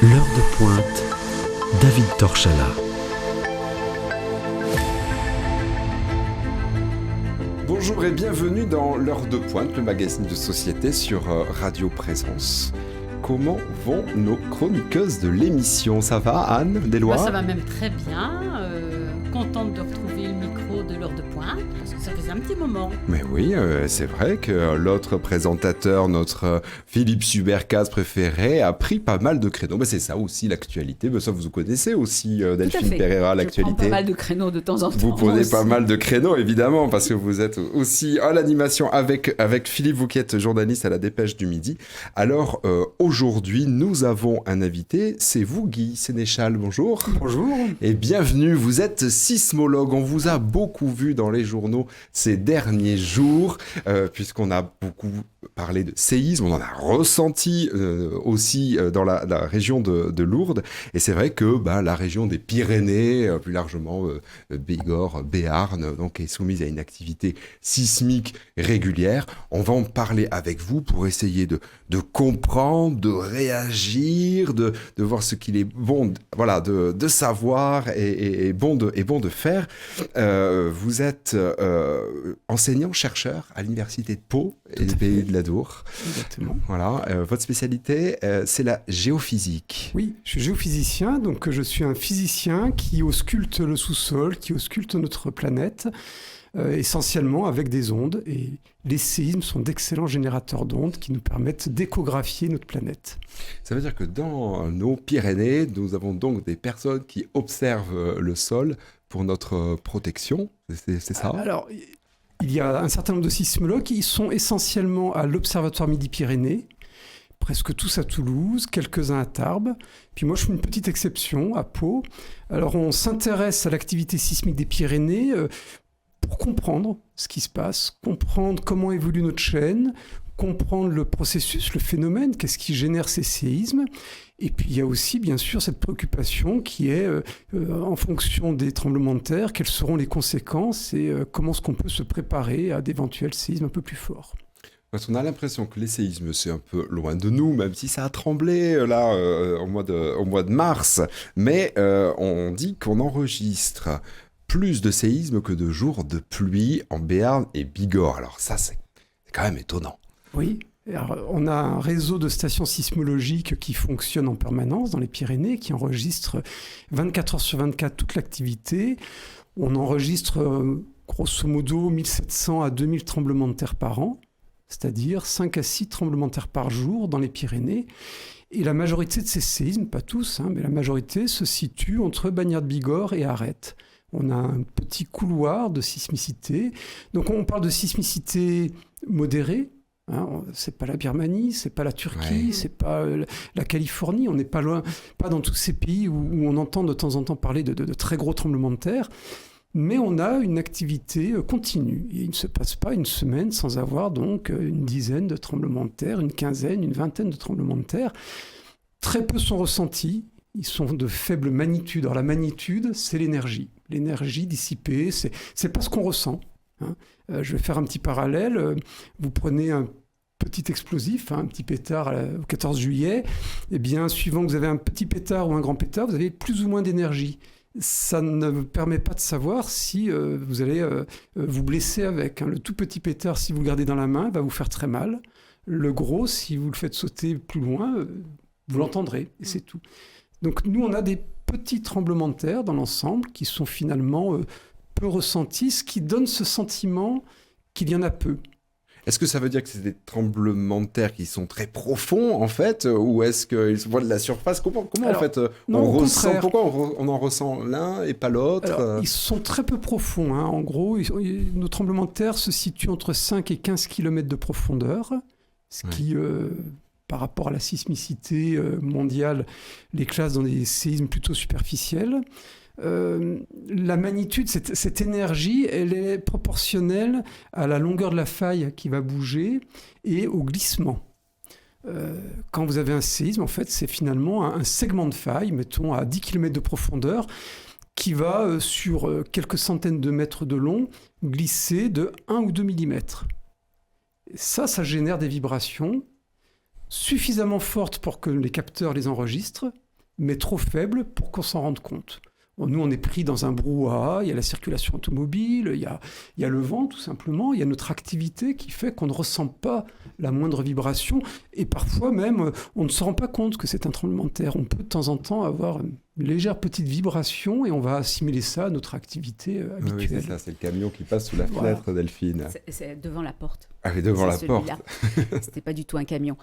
L'heure de pointe, David Torchala. Bonjour et bienvenue dans l'heure de pointe, le magazine de société sur Radio Présence. Comment vont nos chroniqueuses de l'émission ? Ça va, Anne Deslois ? Ça va même très bien. Contente de retrouver le micro de l'heure de pointe, parce que ça faisait un petit moment. Mais oui, c'est vrai que l'autre présentateur, notre Philippe Subercaz préféré, a pris pas mal de créneaux. Mais c'est ça aussi l'actualité. Mais ça, vous connaissez aussi, Delphine Pereira, l'actualité. Je prends pas mal de créneaux de temps en temps. Vous prenez pas mal de créneaux, évidemment, parce que vous êtes aussi à l'animation avec Philippe, vous qui êtes journaliste à la Dépêche du Midi. Alors, aujourd'hui, nous avons un invité. C'est vous, Guy Sénéchal. Bonjour. Bonjour. Et bienvenue. Vous êtes sismologue. On vous a beaucoup vu dans les journaux ces derniers jours, puisqu'on a beaucoup parlé de séisme. On en a ressenti aussi dans la région de Lourdes. Et c'est vrai que la région des Pyrénées, plus largement Bigorre, Béarn, donc est soumise à une activité sismique régulière. On va en parler avec vous pour essayer de comprendre, de réagir, de voir ce qu'il est bon de savoir et bon de faire. Vous êtes enseignant-chercheur à l'Université de Pau et des Pays de l'Adour. Exactement. Voilà. Votre spécialité, c'est la géophysique. Oui, je suis géophysicien, donc je suis un physicien qui ausculte le sous-sol, qui ausculte notre planète, essentiellement avec des ondes. Et les séismes sont d'excellents générateurs d'ondes qui nous permettent d'échographier notre planète. Ça veut dire que dans nos Pyrénées, nous avons donc des personnes qui observent le sol pour notre protection. C'est ça ? Alors, il y a un certain nombre de sismologues qui sont essentiellement à l'Observatoire Midi-Pyrénées, presque tous à Toulouse, quelques-uns à Tarbes. Puis moi, je suis une petite exception à Pau. Alors, on s'intéresse à l'activité sismique des Pyrénées pour comprendre ce qui se passe, comprendre comment évolue notre chaîne, comprendre le processus, le phénomène, qu'est-ce qui génère ces séismes. Et puis il y a aussi bien sûr cette préoccupation qui est en fonction des tremblements de terre, quelles seront les conséquences et comment est-ce qu'on peut se préparer à d'éventuels séismes un peu plus forts. Parce qu'on a l'impression que les séismes, c'est un peu loin de nous, même si ça a tremblé là au mois de mars. Mais on dit qu'on enregistre plus de séismes que de jours de pluie en Béarn et Bigorre. Alors ça, c'est quand même étonnant. Oui, alors, on a un réseau de stations sismologiques qui fonctionne en permanence dans les Pyrénées, qui enregistre 24 heures sur 24 toute l'activité. On enregistre grosso modo 1700 à 2000 tremblements de terre par an, c'est-à-dire 5 à 6 tremblements de terre par jour dans les Pyrénées. Et la majorité de ces séismes, pas tous, mais la majorité se situe entre Bagnères-de-Bigorre et Arrête. On a un petit couloir de sismicité. Donc on parle de sismicité modérée. C'est pas la Birmanie, c'est pas la Turquie, c'est pas la Californie. On n'est pas loin, pas dans tous ces pays où on entend de temps en temps parler de très gros tremblements de terre. Mais on a une activité continue. Et il ne se passe pas une semaine sans avoir donc une dizaine de tremblements de terre, une quinzaine, une vingtaine de tremblements de terre. Très peu sont ressentis. Ils sont de faible magnitude. Alors la magnitude, c'est l'énergie. L'énergie dissipée, c'est pas ce qu'on ressent. Je vais faire un petit parallèle. Vous prenez un petit explosif, un petit pétard au 14 juillet. Eh bien, suivant que vous avez un petit pétard ou un grand pétard, vous avez plus ou moins d'énergie. Ça ne permet pas de savoir si vous allez vous blesser avec. Le tout petit pétard, si vous le gardez dans la main, va vous faire très mal. Le gros, si vous le faites sauter plus loin, vous l'entendrez, et c'est tout. Donc nous, on a des petits tremblements de terre dans l'ensemble qui sont finalement peu ressentis, ce qui donne ce sentiment qu'il y en a peu. Est-ce que ça veut dire que c'est des tremblements de terre qui sont très profonds, en fait, ou est-ce qu'ils se voient de la surface ? Comment alors, en fait, on ressent ? Pourquoi on en ressent l'un et pas l'autre ? Alors, ils sont très peu profonds. En gros, nos tremblements de terre se situent entre 5 et 15 km de profondeur, ce qui... par rapport à la sismicité mondiale, les classe dans des séismes plutôt superficiels. La magnitude, cette énergie, elle est proportionnelle à la longueur de la faille qui va bouger et au glissement. Quand vous avez un séisme, en fait, c'est finalement un segment de faille, mettons à 10 km de profondeur, qui va, sur quelques centaines de mètres de long, glisser de 1 ou 2 mm. Ça génère des vibrations suffisamment fortes pour que les capteurs les enregistrent, mais trop faible pour qu'on s'en rende compte. Bon, nous, on est pris dans un brouhaha, il y a la circulation automobile, il y a le vent tout simplement, il y a notre activité qui fait qu'on ne ressent pas la moindre vibration et parfois même on ne se rend pas compte que c'est un tremblement de terre. On peut de temps en temps avoir une légère petite vibration et on va assimiler ça à notre activité habituelle. Oui, c'est ça, c'est le camion qui passe sous la fenêtre, Delphine. C'est devant la porte. Ah oui, devant la C'est porte. celui-là. C'était pas du tout un camion.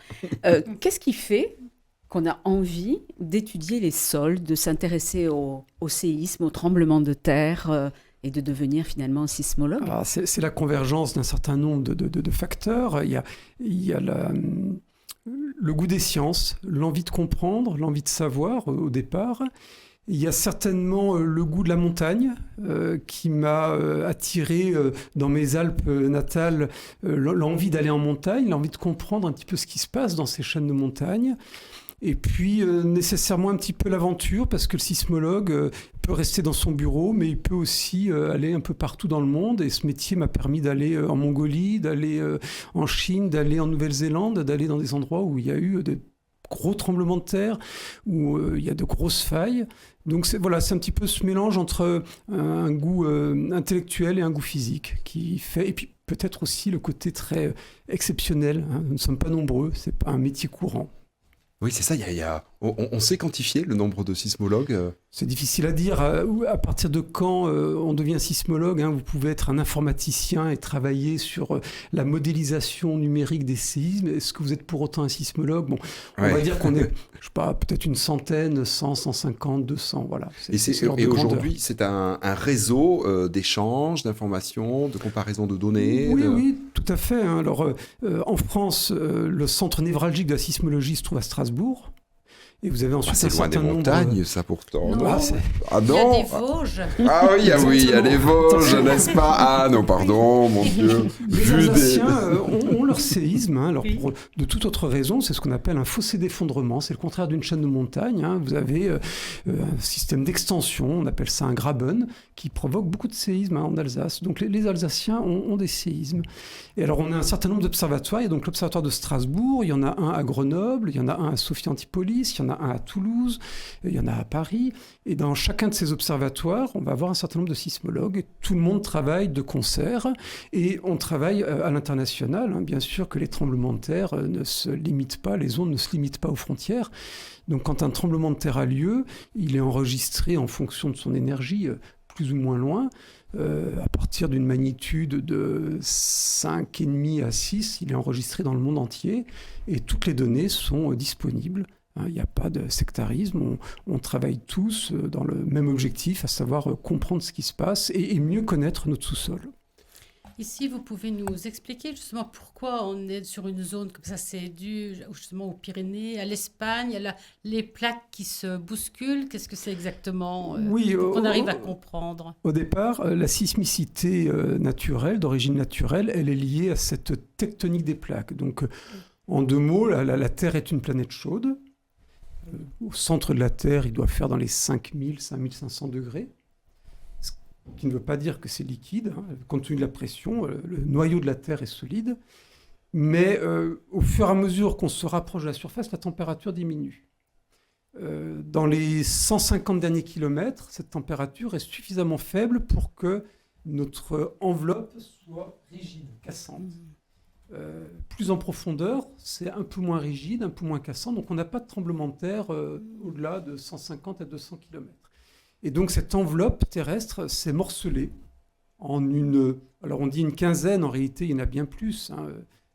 Qu'est-ce qui fait qu'on a envie d'étudier les sols, de s'intéresser au séisme, au tremblement de terre et de devenir finalement sismologue? Alors, c'est la convergence d'un certain nombre de facteurs. Il y a le goût des sciences, l'envie de comprendre, l'envie de savoir au départ. Il y a certainement le goût de la montagne qui m'a attiré dans mes Alpes natales, l'envie d'aller en montagne, l'envie de comprendre un petit peu ce qui se passe dans ces chaînes de montagne. Et puis nécessairement un petit peu l'aventure, parce que le sismologue peut rester dans son bureau, mais il peut aussi aller un peu partout dans le monde. Et ce métier m'a permis d'aller en Mongolie, d'aller en Chine, d'aller en Nouvelle-Zélande, d'aller dans des endroits où il y a eu de gros tremblements de terre, où il y a de grosses failles. Donc c'est un petit peu ce mélange entre un goût intellectuel et un goût physique qui fait... Et puis peut-être aussi le côté très exceptionnel. Hein. Nous ne sommes pas nombreux, c'est pas un métier courant. Oui, c'est ça, on sait quantifier le nombre de sismologues. C'est difficile à dire. À partir de quand on devient sismologue, hein, vous pouvez être un informaticien et travailler sur la modélisation numérique des séismes. Est-ce que vous êtes pour autant un sismologue? Bon, on va dire qu'on est, je sais pas, peut-être une centaine, 100, 150, 200, voilà. Et aujourd'hui, c'est un réseau d'échanges, d'informations, de comparaison de données. Oui, tout à fait. Hein. Alors, en France, le centre névralgique de la sismologie se trouve à Strasbourg. Et vous avez ensuite c'est loin des montagnes, ça pourtant. Non. Ah Il y a non. des Vosges. Ah oui, il y a les Vosges, n'est-ce pas? Ah non, pardon, mon Dieu. Les Alsaciens ont leur séisme, hein, alors Oui. de toute autre raison, c'est ce qu'on appelle un fossé d'effondrement, c'est le contraire d'une chaîne de montagne. Hein. Vous avez un système d'extension, on appelle ça un graben, qui provoque beaucoup de séismes en Alsace. Donc les Alsaciens ont des séismes. Et alors on a un certain nombre d'observatoires, il y a donc l'observatoire de Strasbourg, il y en a un à Grenoble, il y en a un à Sophie-Antipolis, il y en a un à Toulouse, il y en a à Paris. Et dans chacun de ces observatoires, on va avoir un certain nombre de sismologues. Et tout le monde travaille de concert. Et on travaille à l'international. Hein. Bien sûr que les tremblements de terre ne se limitent pas, les zones ne se limitent pas aux frontières. Donc quand un tremblement de terre a lieu, il est enregistré en fonction de son énergie, plus ou moins loin. À partir d'une magnitude de 5,5 à 6, il est enregistré dans le monde entier. Et toutes les données sont disponibles. Il n'y a pas de sectarisme, on travaille tous dans le même objectif, à savoir comprendre ce qui se passe et mieux connaître notre sous-sol. Ici, vous pouvez nous expliquer justement pourquoi on est sur une zone comme ça. C'est dû justement aux Pyrénées, à l'Espagne, les plaques qui se bousculent. Qu'est-ce que c'est exactement Oui, pour qu'on arrive à comprendre? Au départ, la sismicité naturelle, d'origine naturelle, elle est liée à cette tectonique des plaques. Donc, en deux mots, la Terre est une planète chaude. Au centre de la Terre, il doit faire dans les 5000, 5500 degrés, ce qui ne veut pas dire que c'est liquide. Hein. Compte tenu de la pression, le noyau de la Terre est solide. Mais au fur et à mesure qu'on se rapproche de la surface, la température diminue. Dans les 150 derniers kilomètres, cette température est suffisamment faible pour que notre enveloppe soit rigide, cassante. Plus en profondeur, c'est un peu moins rigide, un peu moins cassant, donc on n'a pas de tremblement de terre au-delà de 150 à 200 km. Et donc cette enveloppe terrestre s'est morcelée en alors on dit une quinzaine, en réalité il y en a bien plus,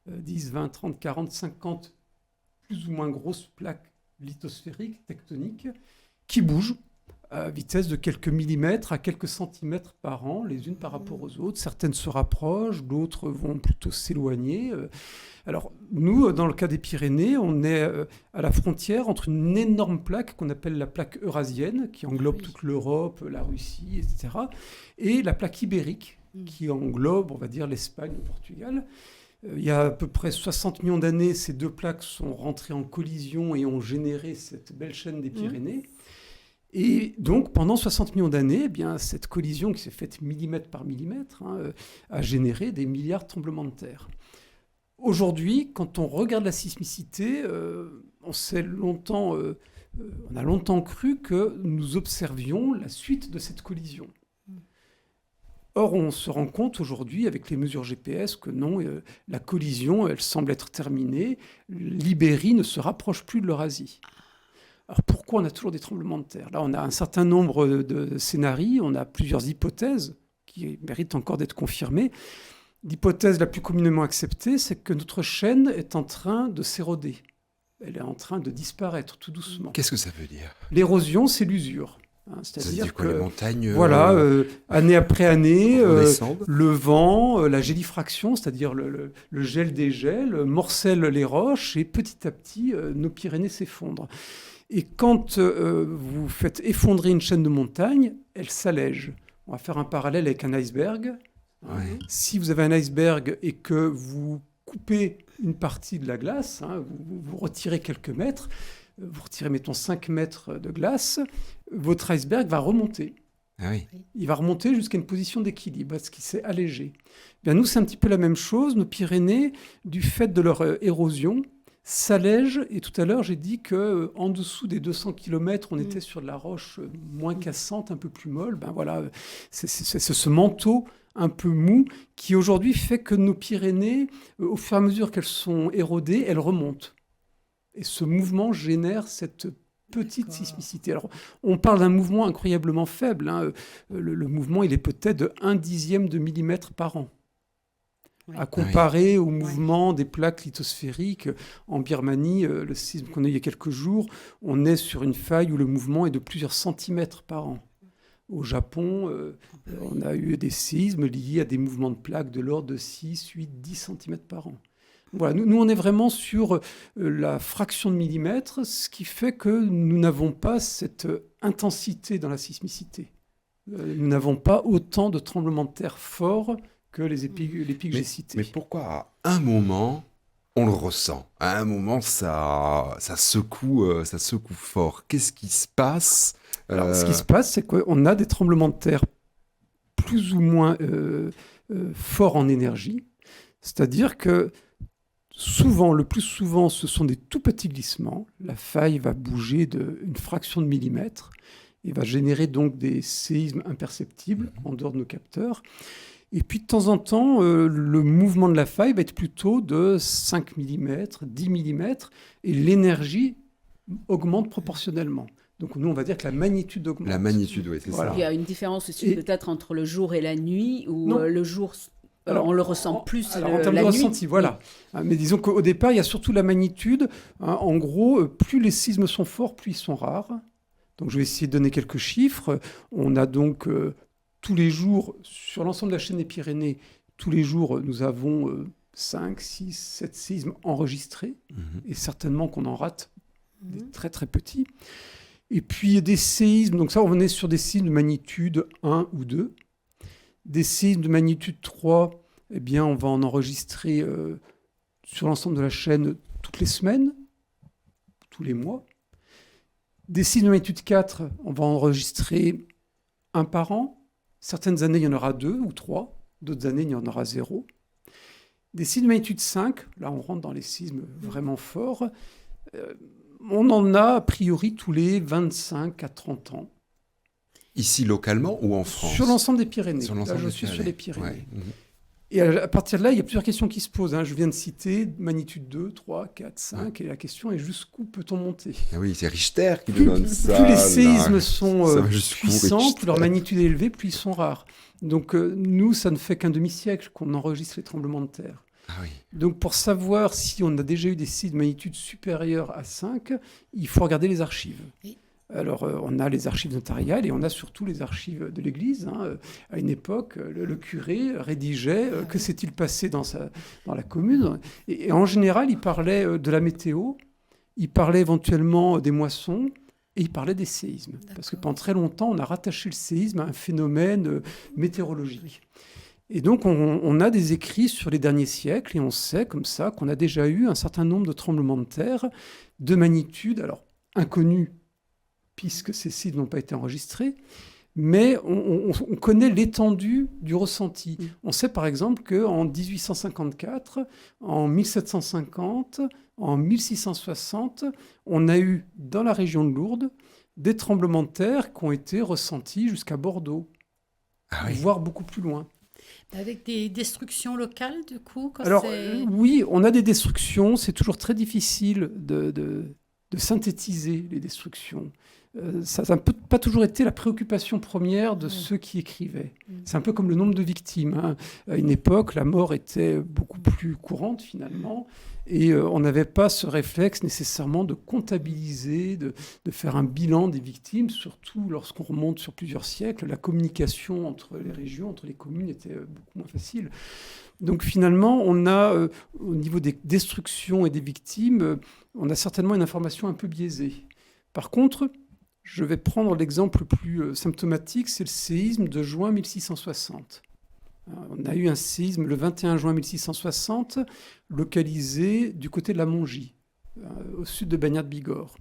10, 20, 30, 40, 50 plus ou moins grosses plaques lithosphériques, tectoniques, qui bougent à vitesse de quelques millimètres à quelques centimètres par an, les unes par rapport aux autres. Certaines se rapprochent, d'autres vont plutôt s'éloigner. Alors, nous, dans le cas des Pyrénées, on est à la frontière entre une énorme plaque qu'on appelle la plaque eurasienne, qui englobe toute l'Europe, la Russie, etc., et la plaque ibérique, qui englobe, on va dire, l'Espagne, le Portugal. Il y a à peu près 60 millions d'années, ces deux plaques sont rentrées en collision et ont généré cette belle chaîne des Pyrénées. Et donc, pendant 60 millions d'années, eh bien, cette collision qui s'est faite millimètre par millimètre a généré des milliards de tremblements de terre. Aujourd'hui, quand on regarde la sismicité, on s'est longtemps on a longtemps cru que nous observions la suite de cette collision. Or, on se rend compte aujourd'hui, avec les mesures GPS, que non, la collision, elle semble être terminée. L'Ibérie ne se rapproche plus de l'Eurasie. Alors, pourquoi on a toujours des tremblements de terre ? Là, on a un certain nombre de scénarios, on a plusieurs hypothèses qui méritent encore d'être confirmées. L'hypothèse la plus communément acceptée, c'est que notre chaîne est en train de s'éroder. Elle est en train de disparaître tout doucement. Qu'est-ce que ça veut dire ? L'érosion, c'est l'usure. Ça veut dire que les montagnes année après année, redescendent. le vent, la gélifraction, c'est-à-dire le gel des gels, morcelle les roches et petit à petit, nos Pyrénées s'effondrent. Et quand vous faites effondrer une chaîne de montagnes, elle s'allège. On va faire un parallèle avec un iceberg. Ouais. Si vous avez un iceberg et que vous coupez une partie de la glace, vous retirez quelques mètres, vous retirez, mettons, 5 mètres de glace, votre iceberg va remonter. Ah oui. Il va remonter jusqu'à une position d'équilibre, parce qu'il s'est allégé. Bien, nous, c'est un petit peu la même chose. Nos Pyrénées, du fait de leur érosion, s'allègent. Et tout à l'heure, j'ai dit qu'en dessous des 200 km, on était sur de la roche moins cassante, un peu plus molle. Ben voilà, c'est ce manteau un peu mou qui aujourd'hui fait que nos Pyrénées, au fur et à mesure qu'elles sont érodées, elles remontent. Et ce mouvement génère cette petite sismicité. Alors, on parle d'un mouvement incroyablement faible. Le mouvement, il est peut-être de 1/10 de millimètre par an. Oui. À comparer au mouvement des plaques lithosphériques en Birmanie, le séisme qu'on a eu il y a quelques jours, on est sur une faille où le mouvement est de plusieurs centimètres par an. Au Japon, on a eu des séismes liés à des mouvements de plaques de l'ordre de 6, 8, 10 centimètres par an. Voilà, nous, on est vraiment sur la fraction de millimètre, ce qui fait que nous n'avons pas cette intensité dans la sismicité. Nous n'avons pas autant de tremblements de terre forts que les pics que j'ai cités. Mais pourquoi à un moment, on le ressent ? À un moment, ça secoue fort. Qu'est-ce qui se passe ? Alors, ce qui se passe, c'est qu'on a des tremblements de terre plus ou moins forts en énergie. C'est-à-dire que le plus souvent, ce sont des tout petits glissements. La faille va bouger d'une fraction de millimètre et va générer donc des séismes imperceptibles en dehors de nos capteurs. Et puis, de temps en temps, le mouvement de la faille va être plutôt de 5 mm, 10 mm, et l'énergie augmente proportionnellement. Donc, nous, on va dire que la magnitude augmente. La magnitude, oui, c'est Voilà. ça. Il y a une différence aussi peut-être entre le jour et la nuit, où Non. le jour, Alors, on le ressent plus Alors, en termes la de nuit. ressenti, voilà. Mais disons qu'au départ, il y a surtout la magnitude. En gros, plus les séismes sont forts, plus ils sont rares. Donc, je vais essayer de donner quelques chiffres. On a donc tous les jours, sur l'ensemble de la chaîne des Pyrénées, tous les jours, nous avons 5, 6, 7 séismes enregistrés. Et certainement qu'on en rate des très, très petits. Et puis, des séismes, donc ça, on est sur des séismes de magnitude 1 ou 2. Des séismes de magnitude 3, eh bien, on va en enregistrer sur l'ensemble de la chaîne toutes les semaines, tous les mois. Des séismes de magnitude 4, on va enregistrer un par an. Certaines années, il y en aura 2 ou 3. D'autres années, il y en aura 0. Des séismes de magnitude 5, là, on rentre dans les séismes vraiment forts. On en a, a priori, tous les 25 à 30 ans. Ici, localement ou en France ? Sur l'ensemble des Pyrénées. Sur l'ensemble Là, je des suis sur Pyrénées. les Pyrénées. Ouais. Et à partir de là, il y a plusieurs questions qui se posent. Je viens de citer magnitude 2, 3, 4, 5. Et la question est jusqu'où peut-on monter ? Ah oui, c'est Richter qui nous donne ça. Plus les là. séismes sont Ça va jusqu'où, puissants, Richter ? plus leur magnitude est élevée, plus ils sont rares. Donc nous, ça ne fait qu'un demi-siècle qu'on enregistre les tremblements de terre. Ah oui. Donc pour savoir si on a déjà eu des séismes de magnitude supérieure à 5, il faut regarder les archives. Oui. Alors on a les archives notariales et on a surtout les archives de l'Église. À une époque, le curé rédigeait que s'est-il passé dans la commune. Et en général, il parlait de la météo, il parlait éventuellement des moissons, et il parlait des séismes. Parce que pendant très longtemps, on a rattaché le séisme à un phénomène météorologique. Et donc, on a des écrits sur les derniers siècles, et on sait comme ça qu'on a déjà eu un certain nombre de tremblements de terre de magnitude, alors inconnue, puisque ces séismes n'ont pas été enregistrés, mais on connaît l'étendue du ressenti. On sait par exemple qu'en 1854, en 1750, en 1660, on a eu dans la région de Lourdes des tremblements de terre qui ont été ressentis jusqu'à Bordeaux, voire beaucoup plus loin. Avec des destructions locales, du coup Oui, on a des destructions. C'est toujours très difficile de synthétiser les destructions. Ça n'a pas toujours été la préoccupation première de ceux qui écrivaient. C'est un peu comme le nombre de victimes, hein. À une époque, la mort était beaucoup plus courante, finalement. Et on n'avait pas ce réflexe nécessairement de comptabiliser, de faire un bilan des victimes, surtout lorsqu'on remonte sur plusieurs siècles. La communication entre les régions, entre les communes était beaucoup moins facile. Donc finalement, on a, au niveau des destructions et des victimes, on a certainement une information un peu biaisée. Par contre, je vais prendre l'exemple le plus symptomatique, c'est le séisme de juin 1660. On a eu un séisme le 21 juin 1660, localisé du côté de la Mongie, au sud de Bagnères-de-Bigorre.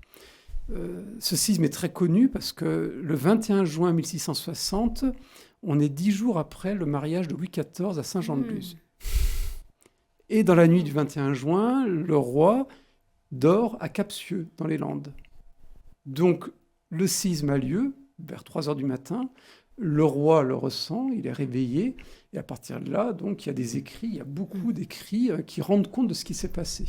Ce séisme est très connu parce que le 21 juin 1660, on est 10 jours après le mariage de Louis XIV à Saint-Jean-de-Luz. Et dans la nuit du 21 juin, le roi dort à Capsieux, dans les Landes. Donc, le séisme a lieu vers 3 heures du matin. Le roi le ressent, il est réveillé. Et à partir de là, donc, il y a des écrits, il y a beaucoup d'écrits qui rendent compte de ce qui s'est passé.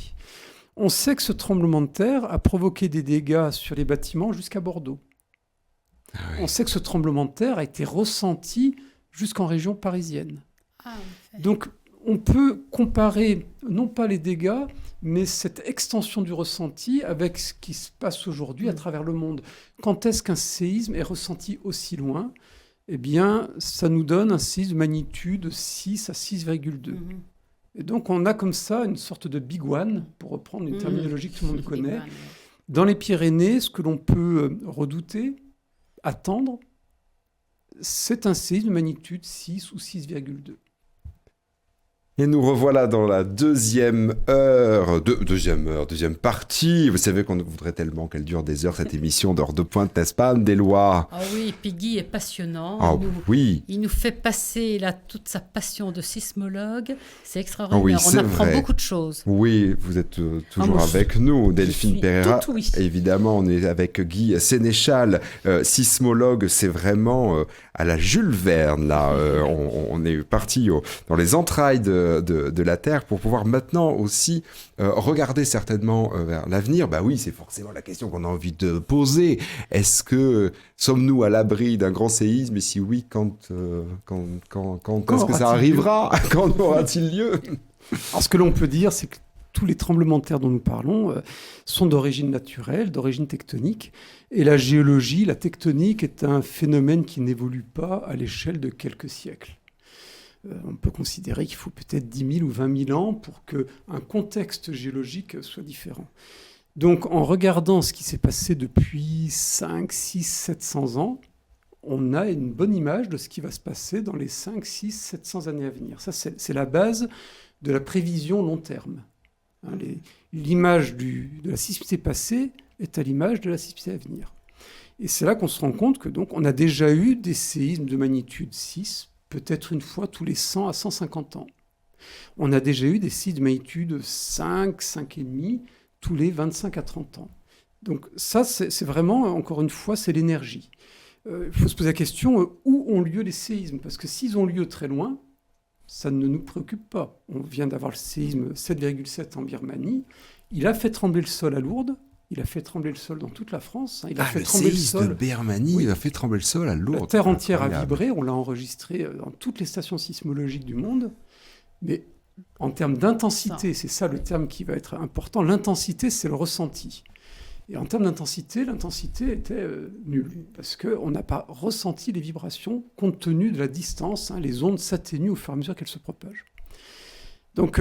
On sait que ce tremblement de terre a provoqué des dégâts sur les bâtiments jusqu'à Bordeaux. On sait que ce tremblement de terre a été ressenti jusqu'en région parisienne. Donc, on peut comparer, non pas les dégâts, mais cette extension du ressenti avec ce qui se passe aujourd'hui à travers le monde. Quand est-ce qu'un séisme est ressenti aussi loin ? Eh bien, ça nous donne un séisme de magnitude 6 à 6,2. Et donc, on a comme ça une sorte de big one, pour reprendre une terminologie que tout le monde connaît. Dans les Pyrénées, ce que l'on peut redouter, attendre, c'est un séisme de magnitude 6 ou 6,2. Et nous revoilà dans la deuxième partie. Vous savez qu'on voudrait tellement qu'elle dure des heures, cette émission d'heure de pointe, n'est-ce pas, Anne-Deloire ? Ah oui, Peggy est passionnant. Il nous fait passer là toute sa passion de sismologue. C'est extraordinaire. Oui, on apprend beaucoup de choses. Oui, vous êtes toujours avec nous, Delphine Pereira. Oui. Évidemment, on est avec Guy Sénéchal, sismologue. C'est vraiment à la Jules Verne, là. On est parti dans les entrailles de la Terre pour pouvoir maintenant aussi regarder certainement vers l'avenir. Bah oui, c'est forcément la question qu'on a envie de poser. Est-ce que sommes-nous à l'abri d'un grand séisme ? Et si oui, quand est-ce que ça arrivera ? Quand aura-t-il lieu ? Alors, ce que l'on peut dire, c'est que tous les tremblements de terre dont nous parlons sont d'origine naturelle, d'origine tectonique. Et la géologie, la tectonique, est un phénomène qui n'évolue pas à l'échelle de quelques siècles. On peut considérer qu'il faut peut-être 10 000 ou 20 000 ans pour qu'un contexte géologique soit différent. Donc, en regardant ce qui s'est passé depuis 5, 6, 700 ans, on a une bonne image de ce qui va se passer dans les 5, 6, 700 années à venir. Ça, c'est la base de la prévision long terme. L'image de la sismicité passée est à l'image de la sismicité à venir. Et c'est là qu'on se rend compte que donc, on a déjà eu des séismes de magnitude 6, peut-être une fois tous les 100 à 150 ans. On a déjà eu des séismes de magnitude 5, 5,5, tous les 25 à 30 ans. Donc ça, c'est vraiment, encore une fois, c'est l'énergie. Il faut se poser la question, où ont lieu les séismes ? Parce que s'ils ont lieu très loin, ça ne nous préoccupe pas. On vient d'avoir le séisme 7,7 en Birmanie. Il a fait trembler le sol à Lourdes. Il a fait trembler le sol dans toute la France. Il a fait trembler le sol de Birmanie, il a fait trembler le sol à Lourdes. La terre entière a vibré. On l'a enregistré dans toutes les stations sismologiques du monde. Mais en termes d'intensité, c'est ça le terme qui va être important. L'intensité, c'est le ressenti. Et en termes d'intensité, l'intensité était nulle, parce qu'on n'a pas ressenti les vibrations compte tenu de la distance. Les ondes s'atténuent au fur et à mesure qu'elles se propagent. Donc,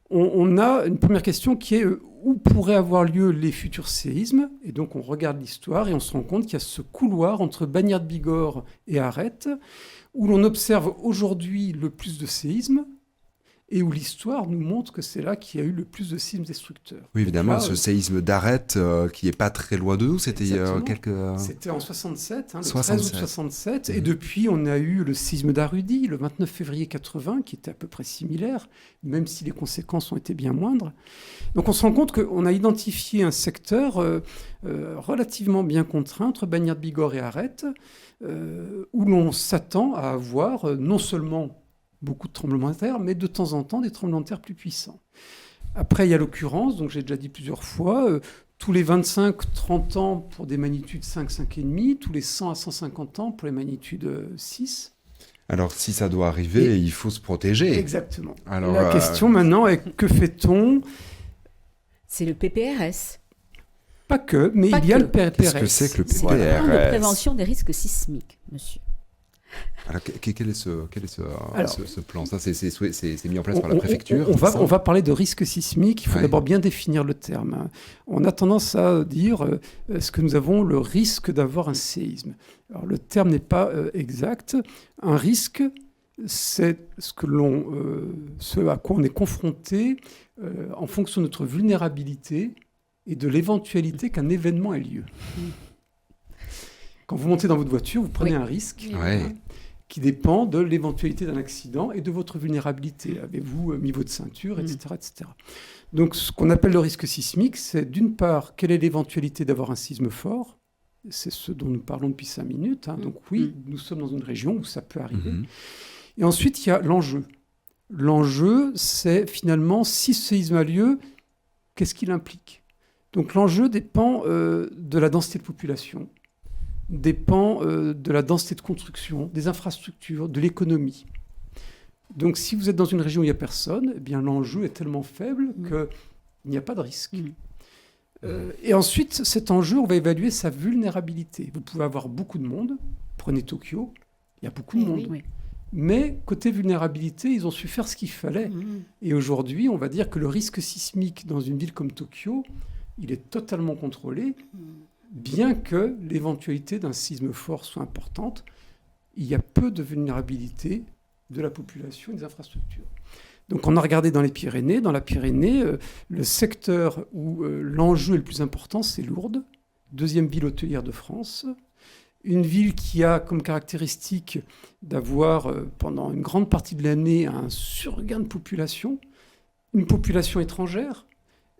on a une première question qui est où pourraient avoir lieu les futurs séismes ? Et donc, on regarde l'histoire et on se rend compte qu'il y a ce couloir entre Bagnères-de-Bigorre et Arête, où l'on observe aujourd'hui le plus de séismes, et où l'histoire nous montre que c'est là qu'il y a eu le plus de séismes destructeurs. Oui, évidemment, Là, ce séisme d'Arête qui est pas très loin de nous, c'était il y a Exactement. quelques... C'était en 67, le 13 67. août 67, et Mhm. depuis on a eu le séisme d'Arudi, le 29 février 80, qui était à peu près similaire, même si les conséquences ont été bien moindres. Donc on se rend compte qu'on a identifié un secteur relativement bien contraint entre Bagnères de Bigorre et Arête, où l'on s'attend à avoir non seulement beaucoup de tremblements de terre, mais de temps en temps des tremblements de terre plus puissants. Après, il y a l'occurrence, donc j'ai déjà dit plusieurs fois, tous les 25-30 ans pour des magnitudes 5, 5,5, tous les 100 à 150 ans pour les magnitudes 6. Alors, si ça doit arriver, il faut se protéger. Exactement. Alors, La question maintenant est que fait-on? C'est le PPRS. Pas que, mais Pas il y a que. le PPRS. Qu'est-ce que c'est que le C'est PPRS? le plan de prévention des risques sismiques, monsieur. Alors, quel est ce Alors, plan? Ça, c'est mis en place par la préfecture? On c'est ça va parler de risque sismique. Il faut Ouais. d'abord bien définir le terme. On a tendance à dire est-ce que nous avons le risque d'avoir un séisme? Alors, le terme n'est pas exact. Un risque, c'est ce à quoi on est confronté en fonction de notre vulnérabilité et de l'éventualité qu'un événement ait lieu. Quand vous montez dans votre voiture, vous prenez Oui. un risque. Ouais. Qui dépend de l'éventualité d'un accident et de votre vulnérabilité. Avez-vous mis votre ceinture, etc., etc. Donc, ce qu'on appelle le risque sismique, c'est d'une part, quelle est l'éventualité d'avoir un séisme fort? C'est ce dont nous parlons depuis 5 minutes. Donc oui, nous sommes dans une région où ça peut arriver. Mhm. Et ensuite, il y a l'enjeu. L'enjeu, c'est finalement, si ce séisme a lieu, qu'est-ce qu'il implique? Donc l'enjeu dépend de la densité de population, dépend de la densité de construction, des infrastructures, de l'économie. Donc si vous êtes dans une région où il n'y a personne, eh bien l'enjeu est tellement faible qu'il n'y a pas de risque. Et ensuite, cet enjeu, on va évaluer sa vulnérabilité. Vous pouvez avoir beaucoup de monde. Prenez Tokyo, il y a beaucoup de monde. Oui. Mais côté vulnérabilité, ils ont su faire ce qu'il fallait. Et aujourd'hui, on va dire que le risque sismique dans une ville comme Tokyo, il est totalement contrôlé. Bien que l'éventualité d'un séisme fort soit importante, il y a peu de vulnérabilité de la population et des infrastructures. Donc on a regardé dans les Pyrénées. Dans la Pyrénées, le secteur où l'enjeu est le plus important, c'est Lourdes, deuxième ville hôtelière de France. Une ville qui a comme caractéristique d'avoir, pendant une grande partie de l'année, un surgain de population, une population étrangère,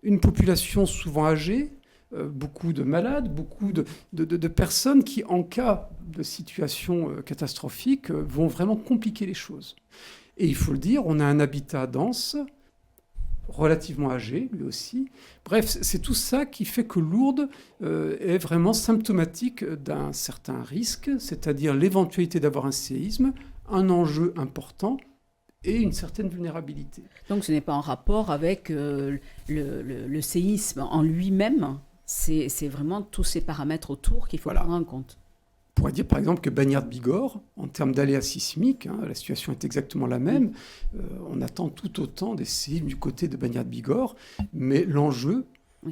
une population souvent âgée, beaucoup de malades, beaucoup de personnes qui, en cas de situation catastrophique, vont vraiment compliquer les choses. Et il faut le dire, on a un habitat dense, relativement âgé, lui aussi. Bref, c'est tout ça qui fait que Lourdes est vraiment symptomatique d'un certain risque, c'est-à-dire l'éventualité d'avoir un séisme, un enjeu important et une certaine vulnérabilité. Donc ce n'est pas en rapport avec le séisme en lui-même, c'est vraiment tous ces paramètres autour qu'il faut prendre en compte. On pourrait dire par exemple que Bagnères de Bigorre, en termes d'aléas sismiques, la situation est exactement la même. On attend tout autant des séismes du côté de Bagnères de Bigorre, mais l'enjeu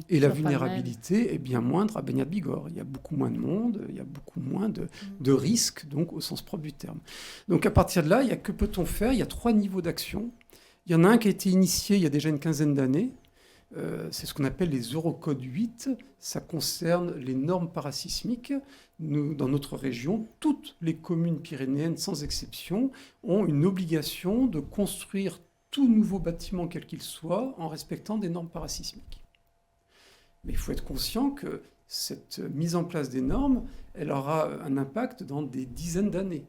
et la vulnérabilité est bien moindre à Bagnères de Bigorre. Il y a beaucoup moins de monde, il y a beaucoup moins de risques, donc au sens propre du terme. Donc à partir de là, que peut-on faire? Il y a 3 niveaux d'action. Il y en a un qui a été initié il y a déjà une quinzaine d'années. C'est ce qu'on appelle les Eurocode 8. Ça concerne les normes parasismiques. Nous, dans notre région, toutes les communes pyrénéennes, sans exception, ont une obligation de construire tout nouveau bâtiment, quel qu'il soit, en respectant des normes parasismiques. Mais il faut être conscient que cette mise en place des normes, elle aura un impact dans des dizaines d'années.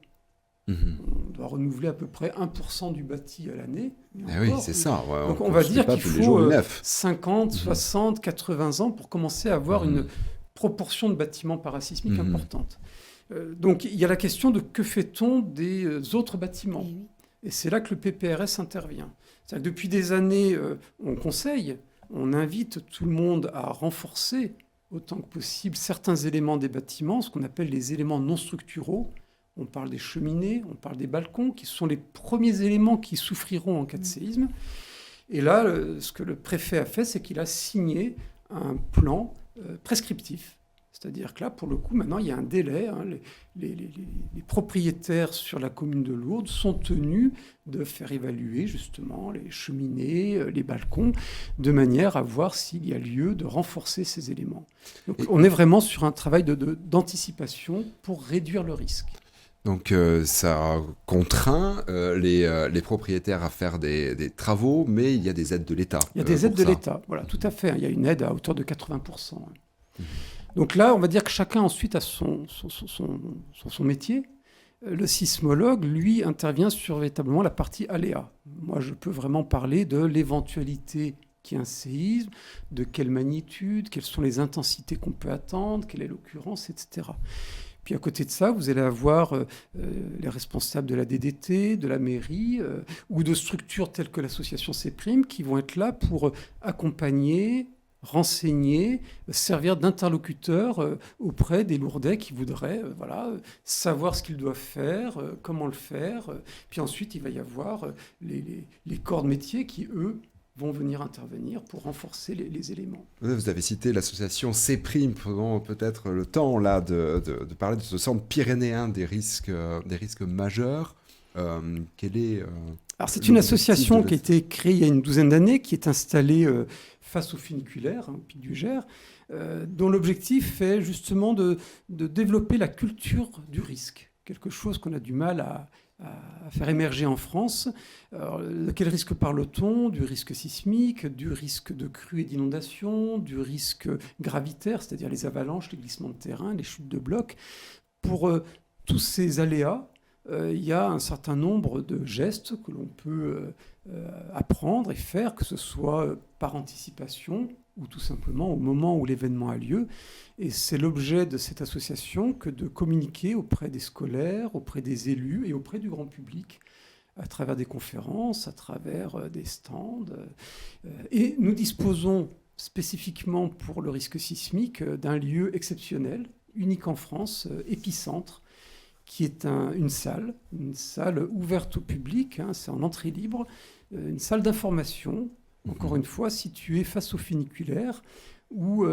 On doit renouveler à peu près 1% du bâti à l'année. Oui, c'est ça. Ouais, donc on va dire qu'il faut 50, 60, 80 ans pour commencer à avoir une proportion de bâtiments parasismiques importante. Donc il y a la question de que fait-on des autres bâtiments. Et c'est là que le PPRS intervient. C'est-à-dire que depuis des années, on conseille, on invite tout le monde à renforcer autant que possible certains éléments des bâtiments, ce qu'on appelle les éléments non structuraux. On parle des cheminées, on parle des balcons, qui sont les premiers éléments qui souffriront en cas de séisme. Et là, ce que le préfet a fait, c'est qu'il a signé un plan prescriptif. C'est-à-dire que là, pour le coup, maintenant, il y a un délai. Les propriétaires sur la commune de Lourdes sont tenus de faire évaluer justement les cheminées, les balcons, de manière à voir s'il y a lieu de renforcer ces éléments. Donc, on est vraiment sur un travail d'anticipation pour réduire le risque. Donc ça contraint les propriétaires à faire des travaux, mais il y a des aides de l'État. Il y a des aides de l'État, voilà, tout à fait. Il y a une aide à hauteur de 80%. Donc là, on va dire que chacun ensuite a son métier. Le sismologue, lui, intervient sur véritablement la partie aléa. Moi, je peux vraiment parler de l'éventualité qu'il y ait un séisme, de quelle magnitude, quelles sont les intensités qu'on peut attendre, quelle est l'occurrence, etc. Puis à côté de ça, vous allez avoir les responsables de la DDT, de la mairie, ou de structures telles que l'association CPRIM qui vont être là pour accompagner, renseigner, servir d'interlocuteur auprès des Lourdais qui voudraient savoir ce qu'ils doivent faire, comment le faire. Puis ensuite, il va y avoir les corps de métier qui, eux, vont venir intervenir pour renforcer les éléments. Vous avez cité l'association CPRIM, prenons peut-être le temps là de parler de ce centre pyrénéen des risques majeurs. Quel est Alors c'est une association qui a été créée il y a une douzaine d'années, qui est installée face au funiculaire, au Pic du Gers, dont l'objectif est justement de développer la culture du risque, quelque chose qu'on a du mal à faire émerger en France. Alors, de quel risque parle-t-on ? Du risque sismique, du risque de crue et d'inondation, du risque gravitaire, c'est-à-dire les avalanches, les glissements de terrain, les chutes de blocs. Pour tous ces aléas, il y a un certain nombre de gestes que l'on peut apprendre et faire, que ce soit par anticipation ou tout simplement au moment où l'événement a lieu. Et c'est l'objet de cette association que de communiquer auprès des scolaires, auprès des élus et auprès du grand public, à travers des conférences, à travers des stands. Et nous disposons spécifiquement pour le risque sismique d'un lieu exceptionnel, unique en France, épicentre, qui est une salle ouverte au public, c'est en entrée libre, une salle d'information, encore une fois située face au funiculaire, où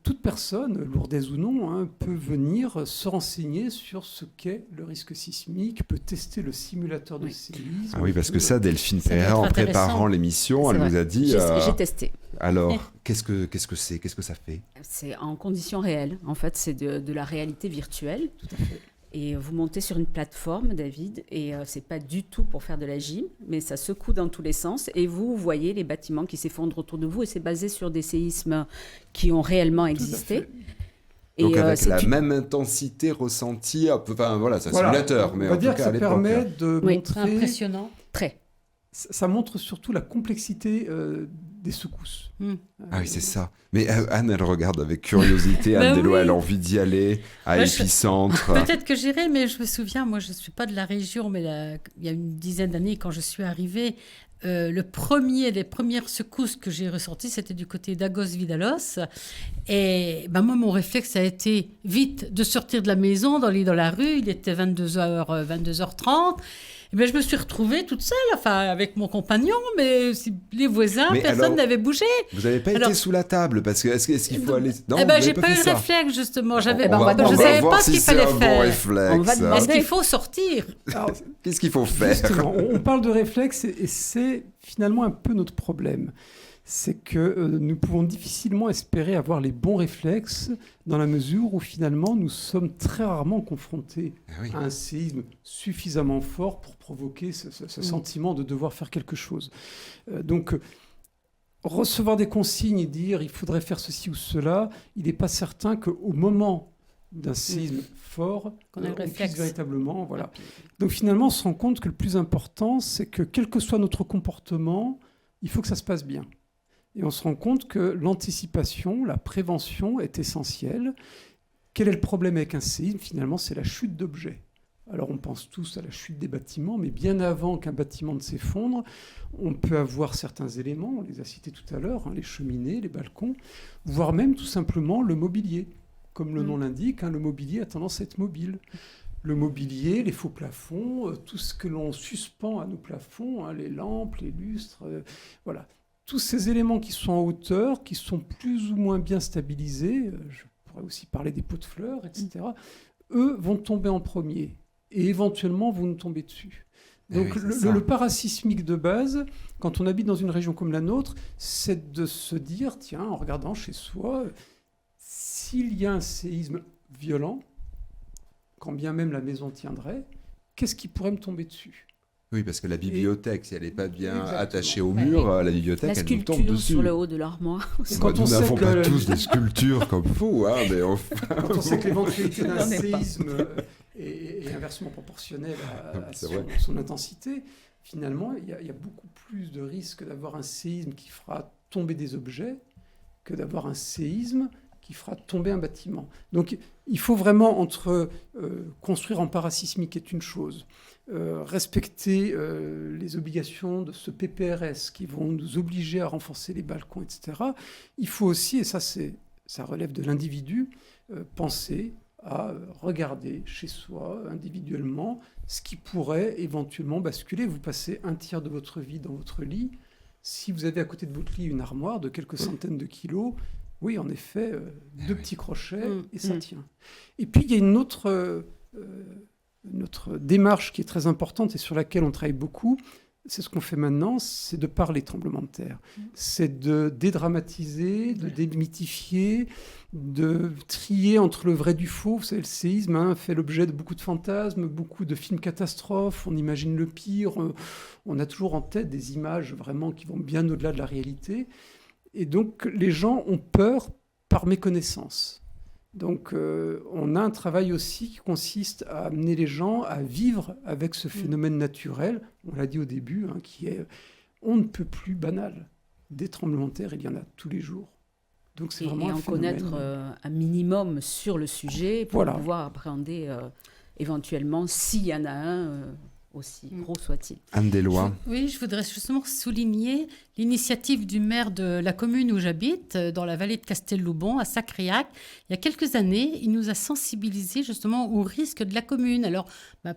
toute personne, lourdaise ou non, peut venir se renseigner sur ce qu'est le risque sismique, peut tester le simulateur de séisme. Ah oui, parce que ça, Delphine Ça doit Perret, être en préparant intéressant. l'émission, elle C'est nous vrai. a dit... J'ai testé. Alors, qu'est-ce que c'est ? Qu'est-ce que ça fait ? C'est en conditions réelles. En fait, c'est de la réalité virtuelle. Tout à fait. Et vous montez sur une plateforme, David, et c'est pas du tout pour faire de la gym, mais ça secoue dans tous les sens. Et vous voyez les bâtiments qui s'effondrent autour de vous, et c'est basé sur des séismes qui ont réellement existé. Et Donc avec la même intensité ressentie, enfin voilà, c'est un simulateur, mais on va en dire tout que cas à ça l'époque. permet de Oui. C'est montrer... impressionnant. Très. Ça montre surtout la complexité des secousses. Ah oui, c'est ça. Mais Anne, elle regarde avec curiosité. Bah Anne Delot, oui. elle a envie d'y aller à Bah, Épicentre. Peut-être que j'irai, mais je me souviens, moi je ne suis pas de la région, mais il y a une dizaine d'années, quand je suis arrivée, les premières secousses que j'ai ressenties, c'était du côté d'Agos-Vidalos. Et moi, mon réflexe a été vite de sortir de la maison, d'aller dans la rue. Il était 22h30. Et je me suis retrouvée toute seule, avec mon compagnon, mais les voisins, Mais personne alors, n'avait bougé. Vous n'avez pas Alors- été sous la table parce que est-ce qu'il faut aller Non, Eh vous n'avez j'ai pas eu fait le ça. réflexe, justement. On je ne va voir savais pas ce si qu'il c'est fallait un bon faire. réflexe. On va demander. Est-ce qu'il faut sortir? Alors, Qu'est-ce qu'il faut faire? justement, on parle de réflexe et c'est finalement un peu notre problème. C'est que nous pouvons difficilement espérer avoir les bons réflexes dans la mesure où finalement nous sommes très rarement confrontés Ah oui. à un séisme suffisamment fort pour provoquer ce sentiment de devoir faire quelque chose. Donc, recevoir des consignes et dire il faudrait faire ceci ou cela, il n'est pas certain qu'au moment d'un séisme fort, Qu'on ait le on puisse réflexe. véritablement... Voilà. Donc finalement, on se rend compte que le plus important, c'est que quel que soit notre comportement, il faut que ça se passe bien. Et on se rend compte que l'anticipation, la prévention est essentielle. Quel est le problème avec un séisme? Finalement, c'est la chute d'objets. Alors on pense tous à la chute des bâtiments, mais bien avant qu'un bâtiment ne s'effondre, on peut avoir certains éléments, on les a cités tout à l'heure, les cheminées, les balcons, voire même tout simplement le mobilier. Comme le nom l'indique, le mobilier a tendance à être mobile. Le mobilier, les faux plafonds, tout ce que l'on suspend à nos plafonds, les lampes, les lustres, voilà. Tous ces éléments qui sont en hauteur, qui sont plus ou moins bien stabilisés, je pourrait aussi parler des pots de fleurs, etc. Eux vont tomber en premier et éventuellement vont nous tomber dessus. Donc oui, c'est ça. le parasismique de base, quand on habite dans une région comme la nôtre, c'est de se dire, tiens, en regardant chez soi, s'il y a un séisme violent, quand bien même la maison tiendrait, qu'est-ce qui pourrait me tomber dessus ? Oui, parce que la bibliothèque, si elle n'est pas bien Exactement. attachée au mur, la bibliothèque, La elle nous tombe sculpture dessus. sur le haut de l'armoire. Et Bah, quand on nous sait n'avons que pas tous des sculptures comme fous, hein, mais Quand on sait que l'éventualité d'un J'en ai pas. séisme est inversement proportionnelle à C'est son, vrai. son intensité, finalement, il y a beaucoup plus de risques d'avoir un séisme qui fera tomber des objets que d'avoir un séisme qui fera tomber un bâtiment. Donc, il faut vraiment, entre construire en parasismique est une chose, respecter les obligations de ce PPRS qui vont nous obliger à renforcer les balcons, etc. Il faut aussi, et ça relève de l'individu, penser à regarder chez soi individuellement ce qui pourrait éventuellement basculer. Vous passez un tiers de votre vie dans votre lit. Si vous avez à côté de votre lit une armoire de quelques centaines de kilos, oui, en effet, deux petits crochets et ça tient. Et puis, il y a une autre démarche qui est très importante et sur laquelle on travaille beaucoup. C'est ce qu'on fait maintenant, c'est de parler tremblement de terre. C'est de dédramatiser, de démythifier, de trier entre le vrai du faux. Vous savez, le séisme fait l'objet de beaucoup de fantasmes, beaucoup de films catastrophes. On imagine le pire. On a toujours en tête des images vraiment qui vont bien au-delà de la réalité. Et donc, les gens ont peur par méconnaissance. Donc, on a un travail aussi qui consiste à amener les gens à vivre avec ce phénomène naturel, on l'a dit au début, qui est on ne peut plus banal. Des tremblements de terre, il y en a tous les jours. Donc, c'est vraiment Et un en phénomène. connaître un minimum sur le sujet pour Voilà. pouvoir appréhender éventuellement s'il y en a un, aussi gros soit-il. Anne Deslois. Oui, je voudrais justement souligner l'initiative du maire de la commune où j'habite, dans la vallée de Castelloubon, à Sacréac. Il y a quelques années, il nous a sensibilisés justement aux risques de la commune. Alors,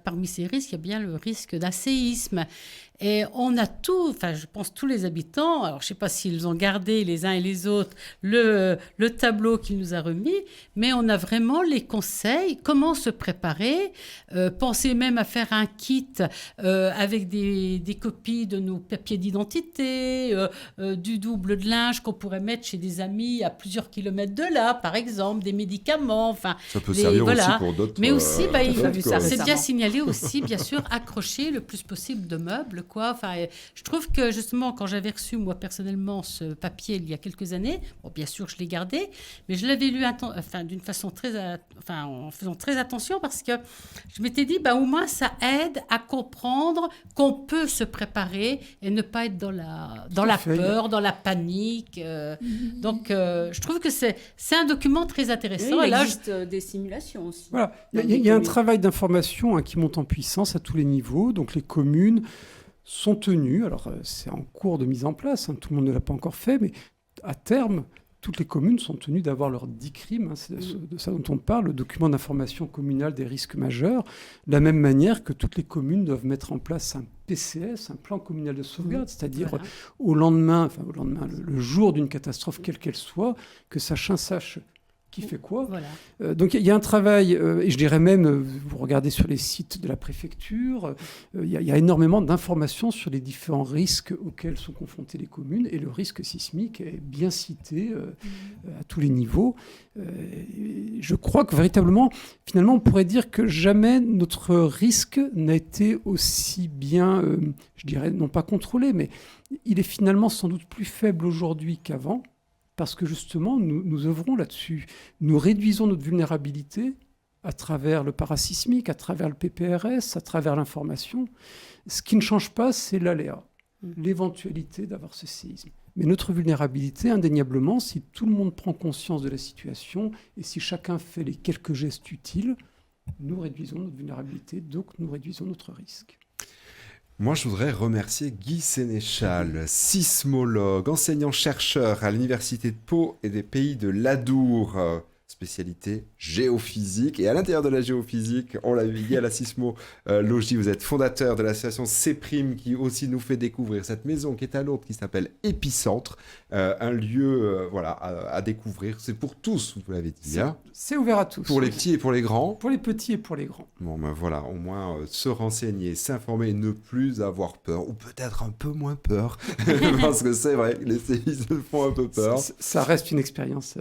parmi ces risques, il y a bien le risque d'un séisme. Et on a je pense tous les habitants, alors je ne sais pas s'ils ont gardé les uns et les autres le tableau qu'il nous a remis, mais on a vraiment les conseils, comment se préparer, penser même à faire un kit avec des copies de nos papiers d'identité, du double de linge qu'on pourrait mettre chez des amis à plusieurs kilomètres de là, par exemple, des médicaments, enfin... Ça peut servir aussi pour d'autres. Mais aussi, c'est bien récemment. signalé aussi, bien sûr, accrocher le plus possible de meubles, quoi. Enfin, je trouve que justement, quand j'avais reçu moi personnellement ce papier il y a quelques années, bon, bien sûr, je l'ai gardé, mais je l'avais lu d'une façon en faisant très attention parce que je m'étais dit, au moins, ça aide à comprendre qu'on peut se préparer et ne pas être dans la peur, dans la panique. Donc, je trouve que c'est un document très intéressant. Oui, Et il là, existe des simulations aussi. Voilà. Dans Il des y a un communes. travail d'information qui monte en puissance à tous les niveaux. Donc les communes sont tenues, alors c'est en cours de mise en place, tout le monde ne l'a pas encore fait, mais à terme, toutes les communes sont tenues d'avoir leur DICRIM, c'est de ça dont on parle, le document d'information communal des risques majeurs, de la même manière que toutes les communes doivent mettre en place un PCS, un plan communal de sauvegarde, c'est-à-dire voilà. au lendemain, le jour d'une catastrophe, quelle qu'elle soit, que chacun sache qui fait quoi. Voilà. Donc il y a un travail, et je dirais même, vous regardez sur les sites de la préfecture, il y a énormément d'informations sur les différents risques auxquels sont confrontées les communes, et le risque sismique est bien cité à tous les niveaux. Je crois que véritablement, finalement, on pourrait dire que jamais notre risque n'a été aussi bien, je dirais, non pas contrôlé, mais il est finalement sans doute plus faible aujourd'hui qu'avant. Parce que justement, nous œuvrons là-dessus. Nous réduisons notre vulnérabilité à travers le parasismique, à travers le PPRS, à travers l'information. Ce qui ne change pas, c'est l'aléa, l'éventualité d'avoir ce séisme. Mais notre vulnérabilité, indéniablement, si tout le monde prend conscience de la situation et si chacun fait les quelques gestes utiles, nous réduisons notre vulnérabilité, donc nous réduisons notre risque. Moi, je voudrais remercier Guy Sénéchal, sismologue, enseignant-chercheur à l'Université de Pau et des Pays de l'Adour, spécialité géophysique. Et à l'intérieur de la géophysique, on l'a dit à la sismologie, vous êtes fondateur de l'association C-Prime qui aussi nous fait découvrir cette maison qui est à Lourdes qui s'appelle Épicentre, un lieu à découvrir. C'est pour tous, vous l'avez dit. Hein, C'est ouvert à tous. pour les petits et pour les grands. Pour les petits et pour les grands. Bon, ben voilà, au moins se renseigner, s'informer, ne plus avoir peur, ou peut-être un peu moins peur, parce que c'est vrai que les séismes font un peu peur. Ça reste une expérience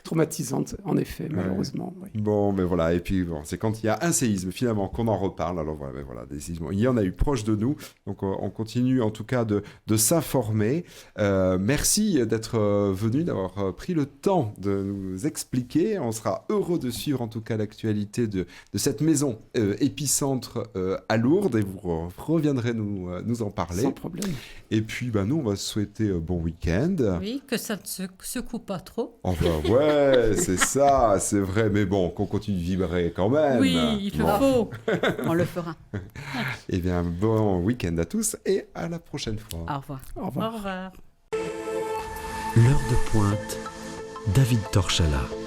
traumatisante, en effet, malheureusement. Oui. Bon, mais voilà, et puis bon, c'est quand il y a un séisme finalement qu'on en reparle. Alors voilà, mais voilà, des séismes, il y en a eu proche de nous, donc on continue en tout cas de s'informer. Merci d'être venu, d'avoir pris le temps de nous expliquer. On sera heureux de suivre en tout cas l'actualité de cette maison Épicentre à Lourdes, et vous reviendrez nous en parler. Sans problème. Et puis nous, on va se souhaiter bon week-end. Oui, que ça ne se secoue pas trop. Enfin, ouais, c'est ça, c'est vrai, mais bon, qu'on continue de vibrer quand même. Oui, il Bon. faut. On le fera. Eh bien, bon week-end à tous et à la prochaine fois. Au revoir. Au revoir. Au revoir. L'heure de pointe, David Torchalla.